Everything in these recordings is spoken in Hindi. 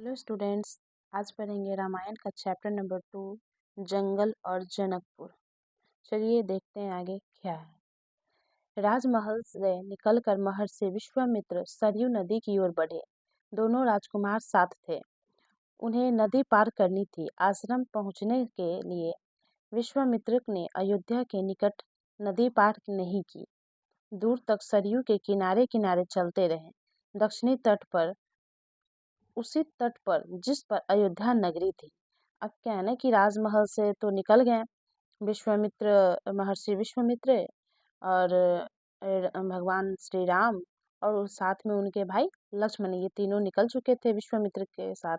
हेलो स्टूडेंट्स, आज पढ़ेंगे रामायण का चैप्टर नंबर 2 जंगल और जनकपुर। चलिए देखते हैं आगे क्या है। राजमहल से निकलकर महर्षि विश्वामित्र सरयू नदी की ओर बढ़े। दोनों राजकुमार साथ थे। उन्हें नदी पार करनी थी। आश्रम पहुंचने के लिए विश्वामित्र ने अयोध्या के निकट नदी पार नहीं की। दूर तक सरयू के किनारे किनारे चलते रहे। दक्षिणी तट पर उसी तट पर जिस पर अयोध्या नगरी थी। अब क्या है ना कि राजमहल से तो निकल गए महर्षि विश्वामित्र और भगवान श्री राम और साथ में उनके भाई लक्ष्मण, ये तीनों निकल चुके थे विश्वामित्र के साथ।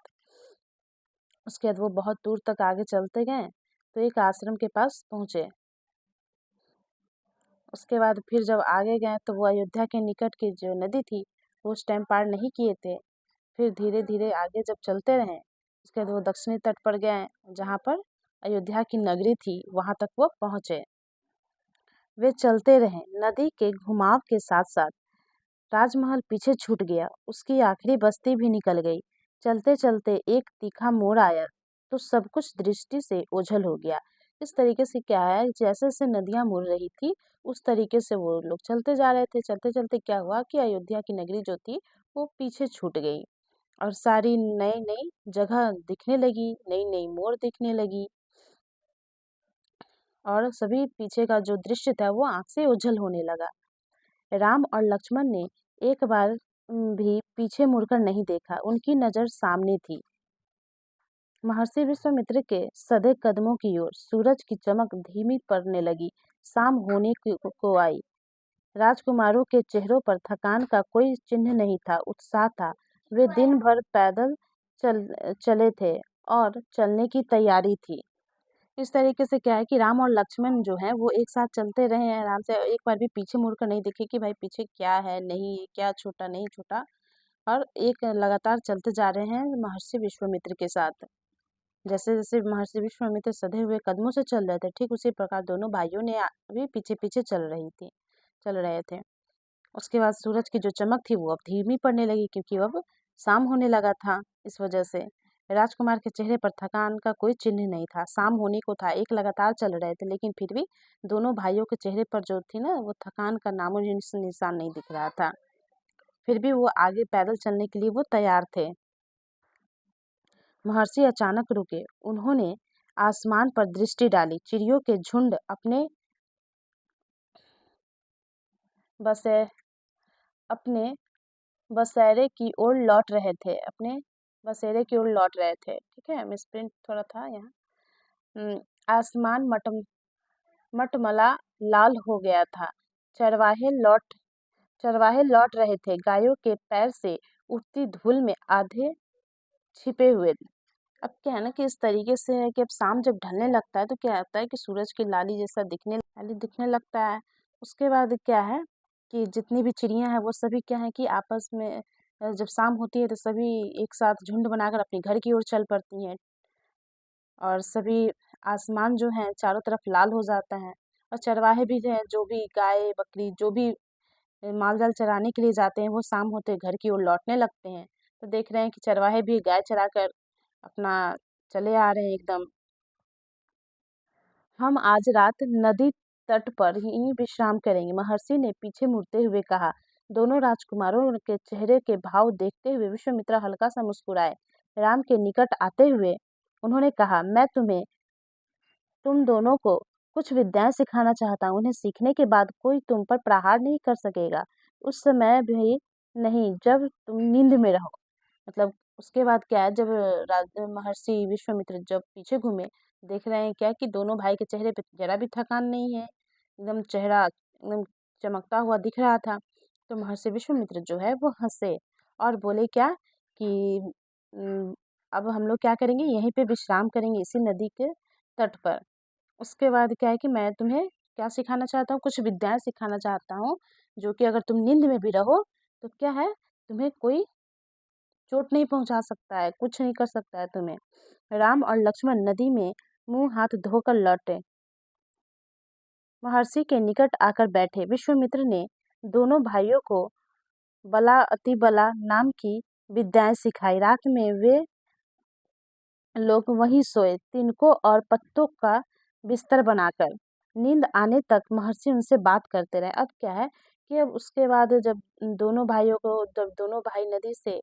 उसके बाद वो बहुत दूर तक आगे चलते गए तो एक आश्रम के पास पहुंचे। उसके बाद फिर जब आगे गए तो वो अयोध्या के निकट की जो नदी थी वो उस टाइम पार नहीं किए थे। फिर धीरे धीरे आगे जब चलते रहे उसके बाद वो दक्षिणी तट पर गए जहाँ पर अयोध्या की नगरी थी, वहां तक वो पहुंचे। वे चलते रहे। नदी के घुमाव के साथ साथ राजमहल पीछे छूट गया। उसकी आखिरी बस्ती भी निकल गई। चलते चलते एक तीखा मोड़ आया तो सब कुछ दृष्टि से ओझल हो गया। इस तरीके से क्या है, जैसे जैसे नदियां मुड़ रही थी उस तरीके से वो लोग चलते जा रहे थे। चलते चलते क्या हुआ कि अयोध्या की नगरी जो थी वो पीछे छूट गई और सारी नई नई जगह दिखने लगी, नई नई मोड़ दिखने लगी और सभी पीछे का जो दृश्य था वो आंख से ओझल होने लगा। राम और लक्ष्मण ने एक बार भी पीछे मुड़कर नहीं देखा। उनकी नजर सामने थी, महर्षि विश्वामित्र के सधे कदमों की ओर। सूरज की चमक धीमी पड़ने लगी। शाम होने को आई। राजकुमारों के चेहरों पर थकान का कोई चिन्ह नहीं था, उत्साह था। वे दिन भर पैदल चले थे और चलने की तैयारी थी। इस तरीके से क्या है कि राम और लक्ष्मण जो हैं वो एक साथ चलते रहे हैं आराम से। एक बार भी पीछे मुड़कर नहीं देखे कि भाई पीछे क्या है, नहीं क्या छोटा नहीं छोटा, और एक लगातार चलते जा रहे हैं महर्षि विश्वामित्र के साथ। जैसे जैसे महर्षि विश्वामित्र सधे हुए कदमों से चल रहे थे, ठीक उसी प्रकार दोनों भाइयों ने भी पीछे पीछे चल रहे थे। उसके बाद सूरज की जो चमक थी वो अब धीमी पड़ने लगी क्योंकि अब शाम होने लगा था। इस वजह से राजकुमार के चेहरे पर थकान का कोई चिन्ह नहीं था। शाम होने को था, एक लगातार चल रहे थे, लेकिन फिर भी दोनों भाइयों के चेहरे पर जो थी ना वो थकान का नामो निशान नहीं दिख रहा था। फिर भी वो आगे पैदल चलने के लिए वो तैयार थे। महर्षि अचानक रुके। उन्होंने आसमान पर दृष्टि डाली। चिड़ियों के झुंड बसे अपने बसेरे की ओर लौट रहे थे। ठीक है, मिसप्रिंट थोड़ा था यहाँ। आसमान मटमला लाल हो गया था। चरवाहे लौट रहे थे, गायों के पैर से उठती धूल में आधे छिपे हुए। अब क्या है ना कि इस तरीके से है कि अब शाम जब ढलने लगता है तो क्या होता है कि सूरज की लाली जैसा दिखने लगता है। उसके बाद क्या है कि जितनी भी चिड़ियां हैं वो सभी क्या है कि आपस में जब शाम होती है तो सभी एक साथ झुंड बनाकर अपने घर की ओर चल पड़ती हैं और सभी आसमान जो है चारों तरफ लाल हो जाता है। और चरवाहे भी हैं, जो भी गाय बकरी जो भी माल जाल चराने के लिए जाते हैं वो शाम होते घर की ओर लौटने लगते हैं। तो देख रहे हैं कि चरवाहे भी गाय चराकर अपना चले आ रहे हैं एकदम। हम आज रात नदी तट पर ही विश्राम करेंगे, महर्षि ने पीछे मुड़ते हुए कहा। दोनों राजकुमारों के चेहरे के भाव देखते हुए विश्वामित्र हल्का सा मुस्कुराए। राम के निकट आते हुए उन्होंने कहा, मैं तुम दोनों को कुछ विद्याएं सिखाना चाहता हूँ। उन्हें सीखने के बाद कोई तुम पर प्रहार नहीं कर सकेगा, उस समय भी नहीं जब तुम नींद में रहो। मतलब उसके बाद क्या है, जब महर्षि विश्वामित्र जब पीछे घूमे देख रहे हैं क्या कि दोनों भाई के चेहरे पे जरा भी थकान नहीं है, एकदम चेहरा एकदम चमकता हुआ दिख रहा था। तो महर्षि विश्वामित्र जो है वो हंसे और बोले क्या कि अब हम लोग क्या करेंगे, यहीं पे विश्राम करेंगे इसी नदी के तट पर। उसके बाद क्या है कि मैं तुम्हें क्या सिखाना चाहता हूँ, कुछ विद्याएं सिखाना चाहता हूँ जो कि अगर तुम नींद में भी रहो तो क्या है, तुम्हें कोई चोट नहीं पहुंचा सकता है, कुछ नहीं कर सकता है तुम्हें। राम और लक्ष्मण नदी में मुंह हाथ धोकर लौटे, महर्षि के निकट आकर बैठे। विश्वामित्र ने दोनों भाइयों को बला अति बला नाम की विद्याएं सिखाई। रात में वे लोग वहीं सोए, तिनकों और पत्तों का बिस्तर बनाकर। नींद आने तक महर्षि उनसे बात करते रहे। अब क्या है कि अब उसके बाद जब दोनों भाई नदी से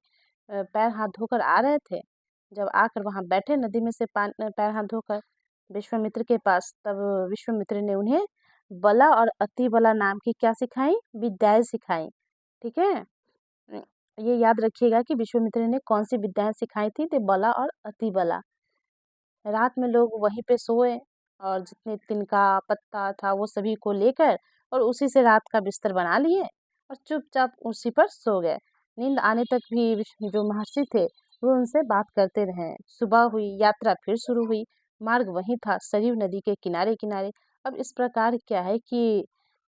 पैर हाथ धोकर आ रहे थे, जब आकर वहां बैठे नदी में से पैर हाथ धोकर विश्वामित्र के पास, तब विश्वामित्र ने उन्हें बला और अति बला नाम की क्या सिखाई? विद्याएं सिखाई। ठीक है। ये याद रखिएगा कि विश्वामित्र ने कौन सी विद्याएं सिखाई थी, तो बला और अति बला। रात में लोग वहीं पे सोए और जितने तिनका पत्ता था वो सभी को लेकर और उसी से रात का बिस्तर बना लिए और चुपचाप उसी पर सो गए। नींद आने तक भी जो महर्षि थे वो उनसे बात करते रहे। सुबह हुई, यात्रा फिर शुरू हुई। मार्ग वही था, सरयू नदी के किनारे किनारे। अब इस प्रकार क्या है कि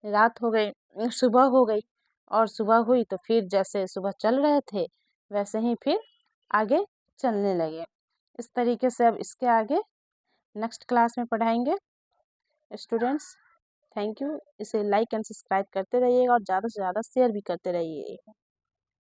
रात हो गई, सुबह हो गई, और सुबह हुई तो फिर जैसे सुबह चल रहे थे वैसे ही फिर आगे चलने लगे। इस तरीके से अब इसके आगे नेक्स्ट क्लास में पढ़ाएंगे स्टूडेंट्स। Thank you. इसे लाइक एंड सब्सक्राइब करते रहिएगा और ज़्यादा से ज़्यादा शेयर भी करते रहिए।